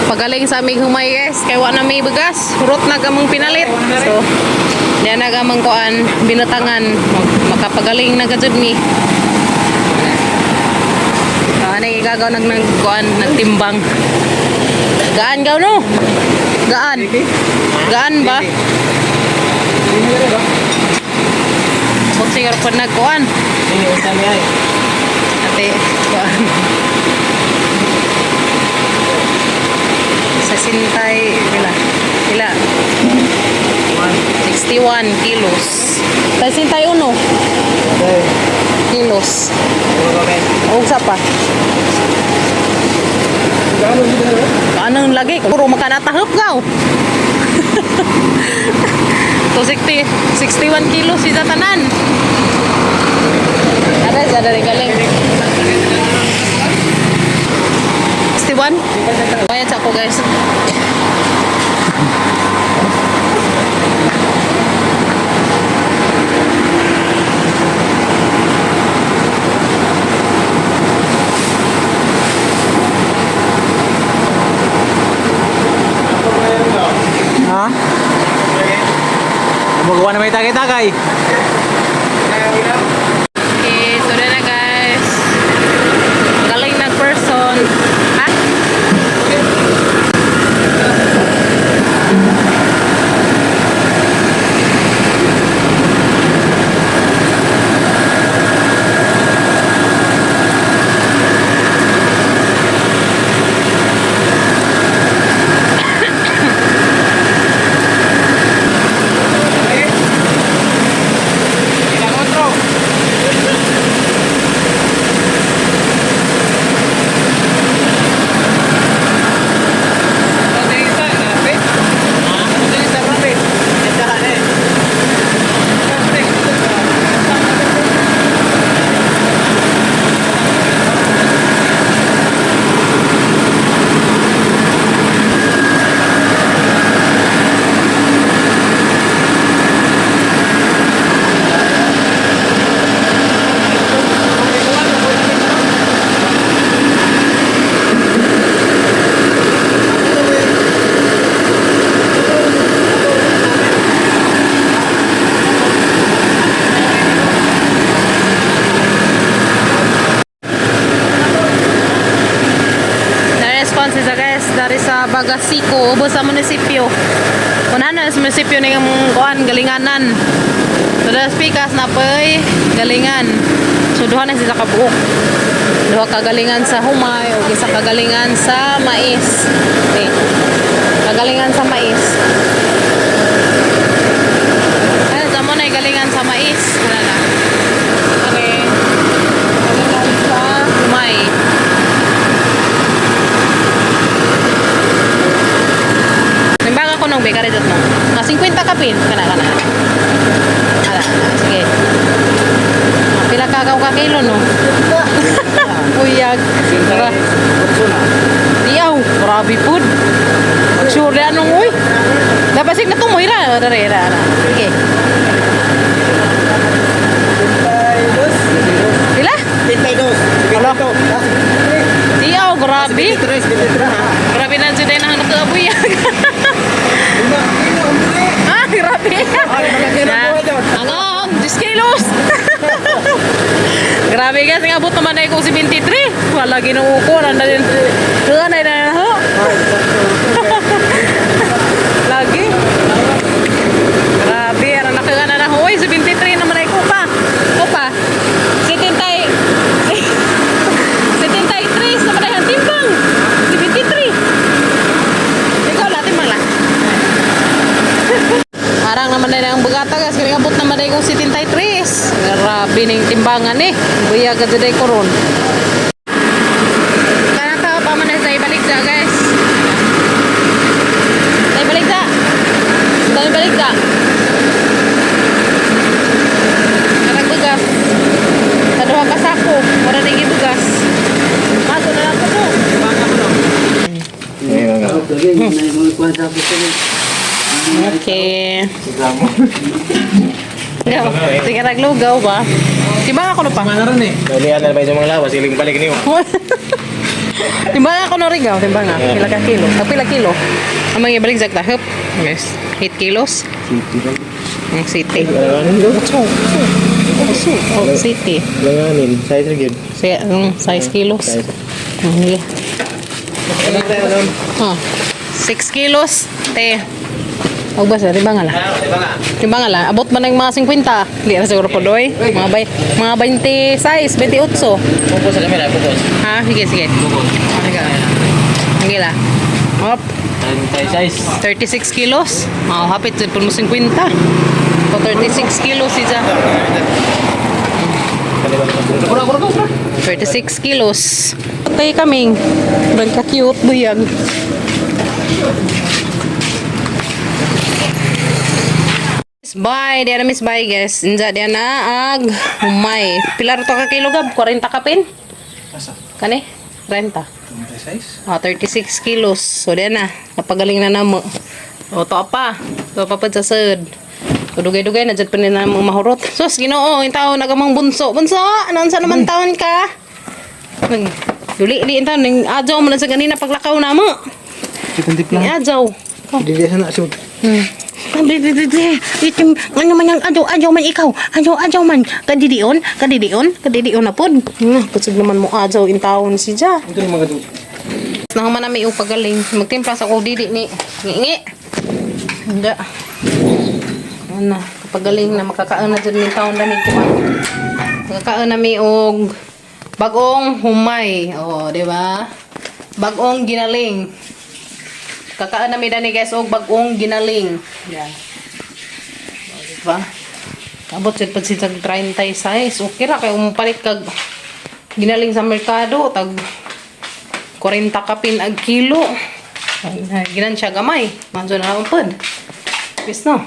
Pagaling sa aming humay guys, kay wa na may bugas, hurot na gamong pinalit. So, diyan na gamang kuan, binutangan, makapagaling na gajud mi. Ano igagaw nagkuan, nagtimbang. Gaan gaw no? Gaan. Gaan ba? Huwag siguro pa nagkuan. Ate, kuan. Sa sintay, ila 61 kilos. Sa sintay uno kilos. O sa pa? Anong lagi? Puro makanatahop gaw. So 61 kilos si tanan. Ada rin galing. 61? Bayad sa ako guys. Ha? Magawa na may tagay-tagay. Okay, so na guys. Galing na person. Ha? Dari sa Bagasiko, ubos sa munisipyo. Kunahan na sa munisipyo ng kuan galinganan. So das pikas na pay galingan. So duha na sila kabuok. Duha kagalingan sa humay o isa kagalingan sa mais. Okay. Kagalingan sa mais. Ay, samo na galingan sa mais. Wala na. Okay. Galingan sa humay. Ako nung bekare dot mo. 50 kapin kana. Ala, sige. Pila ka kilo no? Puyag. Diyaw, grabe pud. Sure anong uy. Dapat sig na tumoy ra, dere. Sige. Pila? 22. Hello. Diyaw, grabe. Grabe na jud na hanap ka puyag. Ah, grabe. Ang 10 kilos. Grabe guys, ngabot naman na ikong 73. Wala ginuuko, nanda din. Kanay na ho. Lagi. Grabe, ara nakagana na ho. 73 naman na iko pa. O pa. 73 naman na yung timbang. 73. Ikaw lahat timbang lang. Parang naman na ang bugata guys, kaya abot naman na yung 73. Grabe ng timbangan eh. Buya ka dyan ko ron. Kaya tao pa man na sa ibalik sa guys. Sa ibalik sa. Sa ibalik sa. Karagbugas. Sa duha kasako. Mura nang ibugas. Maso na lang ko mo. Okay. Sige naglugaw ba? Di ba ako na pa? Mana ron eh. Dalihan na ba yung mga lawas, iling balik niyo. Timbang ako no rigaw, timbang nga. Pila ka kilo. Pila kilo. Ang mga ibalik zakta. Hup. Yes. 8 kilos. Ang city. Oh, city. Langanin. Size na yun. Size kilos. Okay. 6 kilos. Te. Huwag ba sa timbang nga la? Timbang nga la. Abot ba ng mga 50? Hindi na siguro po doy. Mga 26, 28. Focus sa camera, focus. Ha? Sige, sige. Sige la. Hop. Size. 36 kilos. Hapit sa po mo 50. So 36 kilos siya. 36 kilos. Patay kaming. Brang ka-cute buyag. Bye, dia na miss bye guys. Inja dia na ag humay. Pilar to ka kilo gab 40 ka pin. Kani? 30. Size? 36 kilos. So dia na napagaling na namo. O to apa? To papad sa sud. Dugay-dugay na jud pa ni na mo mahurot. Sus Ginoo, in taon nagamang bunso. Bunso, anon sa naman taon ka? Duli di taon ning adjaw mo na sa ganina paglakaw na mo. Chicken dip lang. Adjaw. Hindi dia sana sud. Itim, ano man ang adyaw man ikaw. Adyaw man. Kadidion na pod. Kusog naman mo adyaw in taon si Ja. Ito yung mga dito. Nahuman na may upagaling. Magtimpla sa ko didi ni. Ngi. Hindi. Ano, kapagaling na makakaon na dyan min taon na ni kuha. Makakaon na may og bagong humay. O, di ba? Bagong ginaling. Kakaan na may dani guys og bagong ginaling. Yan. O, diba? Abot siya pag siya 36. Okay ra kay umpalit kag ginaling sa merkado. Tag 40 kapin ag kilo. Ginan siya gamay. Manso na lang pod. Yes no?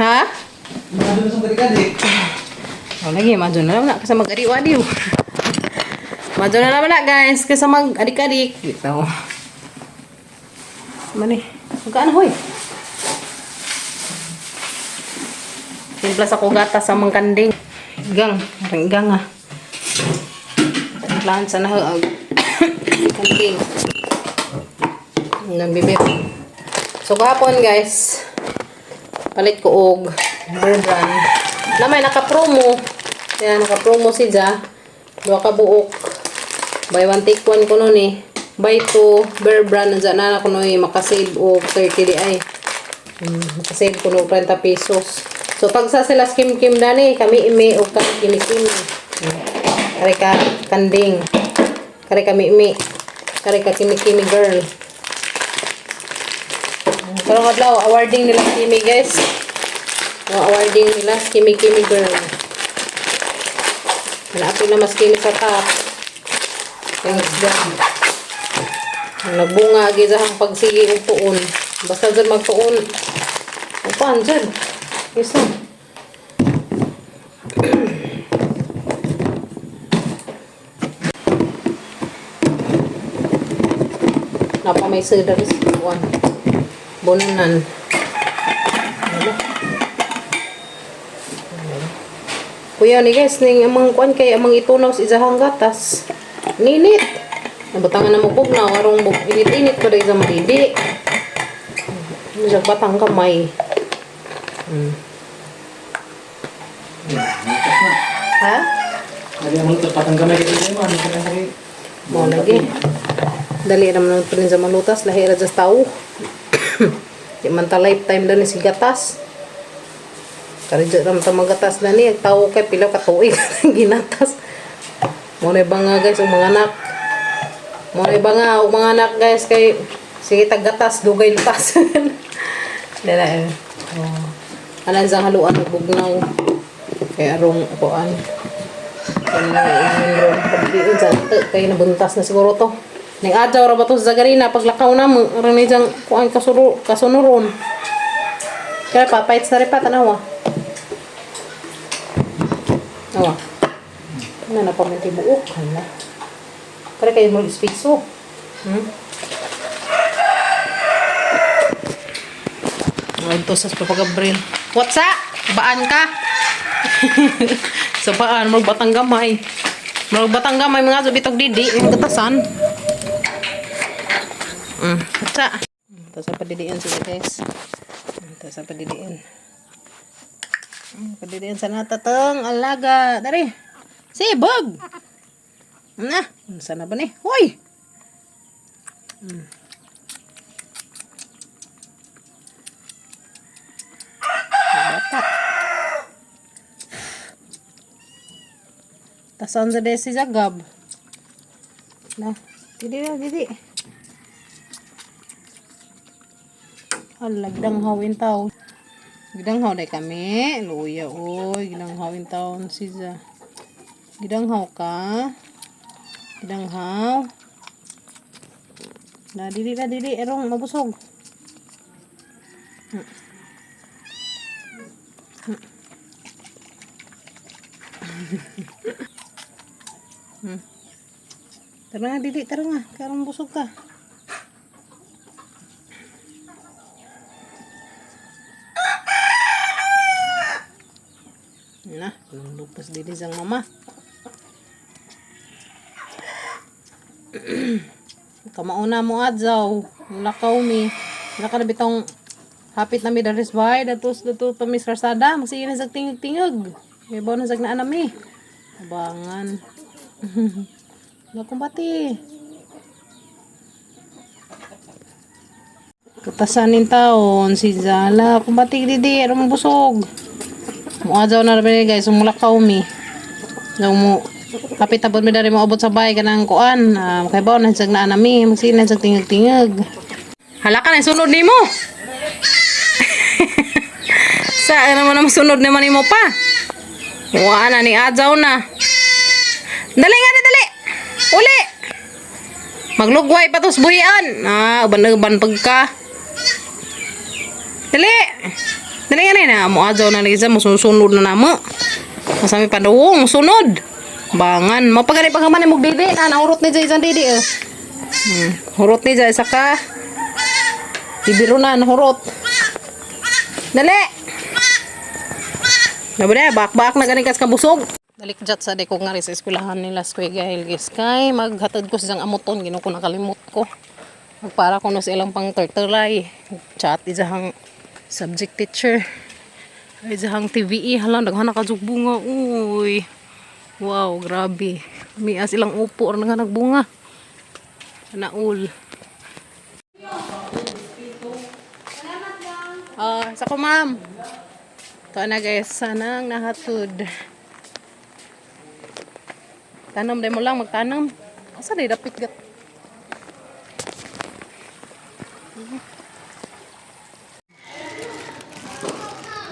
Ha? O lagi, manso na lang na. Kasi mag-ariwadiw. Madyo na naman na guys, kasi mag-adik-adik. Dito. Mani, magkaan hoy. Timpla sa kugata sa mga kanding. Igang, parang igang ah. Timplahan sa nahag. Kanding. Nagbibip. So kahapon guys, palit ko og Bear Brand. Na may naka-promo. Yan, naka-promo si Ja. 2 ka buok. Buy 1 take 1 ko nun eh. Buy 2 Bear Brand na ako nun eh. Makasave o 30 di ay. Makasave ko nun 30 pesos. So pag sa sila skim-kim dani, kami imi o kami kinikim. Kari ka kanding. Kari kami imi. Kari ka kimi-kimi girl. Karong adlaw, awarding nila kimi guys. Awarding nila kimi-kimi girl. Naapin na mas kini sa top. Thanks God. Nagbunga gizahang pagsigi og tuon. Basta dyan magtuon. Upan dyan. Yes na. Napa may seda rin sa tuon. Bonanan. Kuya ni guys, ning amang kuan kay amang itunaw sa izahang gatas. Ninit. Nabatangan na mo bugnaw arong init-init pa dahil sa madidi. Medyo batang kamay. Ha? Lagi ang malutas patang gamay dito mo. Mo lagi. Dali naman pa rin sa malutas. Lahira sa tao. Di man ta lifetime na ni si gatas. Karidyo naman ta magatas na ni. Tao kay pilaw katuig. Ginatas. Muna ba nga guys, ang mga anak. Muna ba nga, ang mga anak guys, kay sige tagatas, dugay lutas. Dala eh. Anan sa haluan, bugnaw. Kay arong kuan. Kaya nabuntas na siguro to. Ning adlaw ra ba to sa Zagarina, paglakaw na mo, aron ni jang kuan kasunuron. Kaya papait sa ripa, tanawa. Awa. Na napaminti buok. Hala. Kaya kayo mo ispiso. Ito sa papagabril. What's up? Baan ka? Sa baan, magbatang gamay. Marag batang gamay mga bitog didi yung gatasan. Sa. Tapos sa padidiin sila guys. Tapos sa padidiin. Padidiin sa natatang alaga. Dari. Sibog. Na. Sana ba ni? Hoy. Bata. Tasan sa desi jagab. Na. Didi na didi. Lagdang hawin tao. Gidang haw day kami. Luya oy. Gidang hawin tao siya. Gidang haw ka. Gidang haw. Na dili. Erong mabusog. Tara nga dili. Tara nga. Karong busog ka. Na, lupas dili sang mama. Kamauna mo adzaw, lakaw mi. Naka na bitong hapit na mi daris bahay, datos pa mi karsada, magsige na sag tingog-tingog. May baw na sag naa na mi. Abangan. Nakumbati. Katasanin taon si Zala, kumbati didi, ano busog. Muadzaw na rin guys, umulakaw mi. So, kapit tapos mi dari mo abot sa bahay kanang kuan. Kay baw na sag naa nami, magsina sag tingog-tingog. Hala ka na sunod nimo. Sa naman ang sunod naman nimo pa. Wa na ni adzaw na. Dali nga dali. Uli. Maglugway pa tos buhian. Uban-uban pagka. Dali. Dali nga na, mo adzaw na lagi sa musunod na namo. Masami pa daw, sunod. Bangan, mapagani pa kaman mo didi, naurot ni Jay didi eh. Hurot ni Jay saka ibiro na hurot. Dali. Nabre, bak na ganing kas kabusog. Dalikjat sa de ko nga rin sa eskwelahan nila Kuya Gael guys. Kay maghatod ko siyang amuton, gino ko nakalimot ko. Magpara ko no sa ilang pang tertelay. Chat isang subject teacher. Ay isang TVE hala daghan ka bunga. Uy. Wow, grabe. Mias ilang upo ra nga nagbunga. Naul. Sa ko ma'am. Ito na guys, sanang nahatod. Tanom day mo lang magtanom. Asa day dapit gat.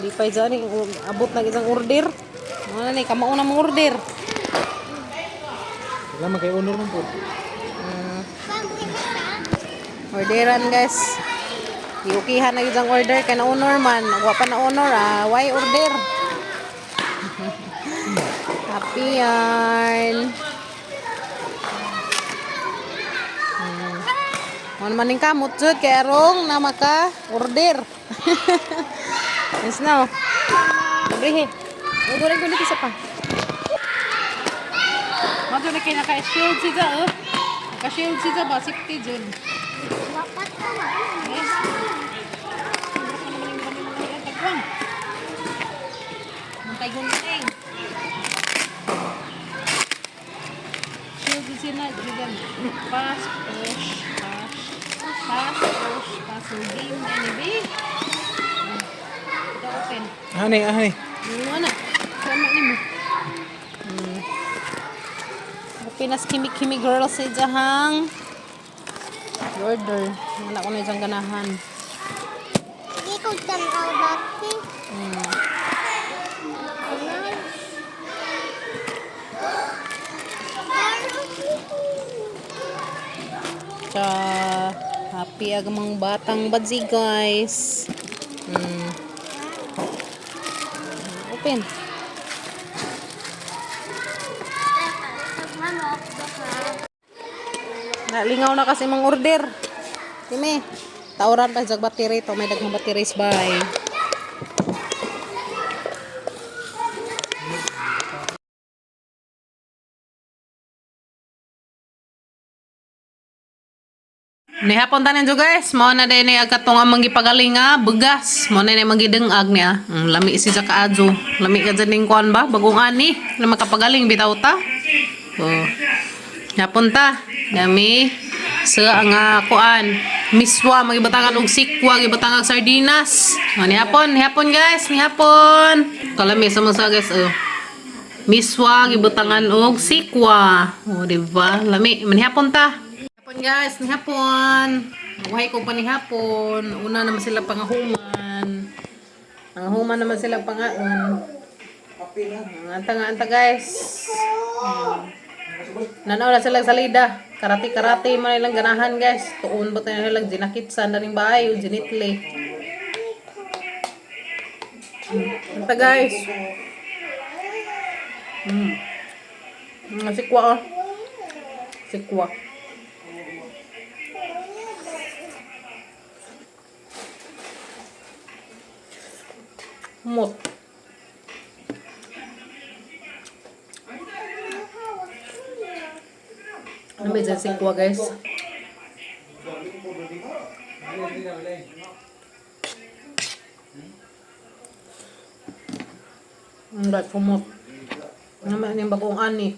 Di pa dyan abot na isang order. Ano na kamauna mong order. Wala magkay honor ng po. Orderan guys. Iukihan na isang order kay na honor man. Wa pa na honor why order? Happy yarn. Ano maning kamot jud kay arong na maka order. Yes now. Brihe. Ugore ko dito sa pa. Mado na kay naka-shield siya Naka-shield siya ba safety jud. Dapat ka na. Yes. Mantay gunting. Shield sina diyan. Pass, push, pass, game, anyway. Ito open. Ahani. Ano na? Sama ni mo. Pinas kimi girl sa jahang order. Wala ko na isang ganahan. Hindi ko tanaw dati. Cha happy agamang batang badzi guys. Open. Nalingaw na kasi mang order. Timi, tauran pa sa battery to, may daghang batteries bye. Nihapon tanin jo guys, mo na din ni katong amang gipagalinga, bugas, mo na ni magidengag niya. Lami si sa kaadyo. Lami ka dyan ning kuan ba? Bagong ani, na makapagaling bitaw ta. Oh. Hapon ta, dami sa nga kuan. Miswa magibatangan og sikwa, gibatangan og sardinas. Nihapon guys, nihapon. Kalami sa mga guys, oh. Miswa gibatangan og sikwa. Oh, di ba? Lami, manihapon ta. Hapon guys, ni hapon. Buhay ko pa ni hapon. Una naman sila pangahuman. Pangahuman naman sila pangaon. Anta guys. Nanaw na silang salida. Karate man nilang ganahan guys. Tuon ba tayo nilang ginakitsan na rin bahay o ginitli. Anta guys. Sikwa oh. Sikwa. Mot. Ano ba dyan sikwa guys? Ang ba't kumot. Ano ba yung bagong ani?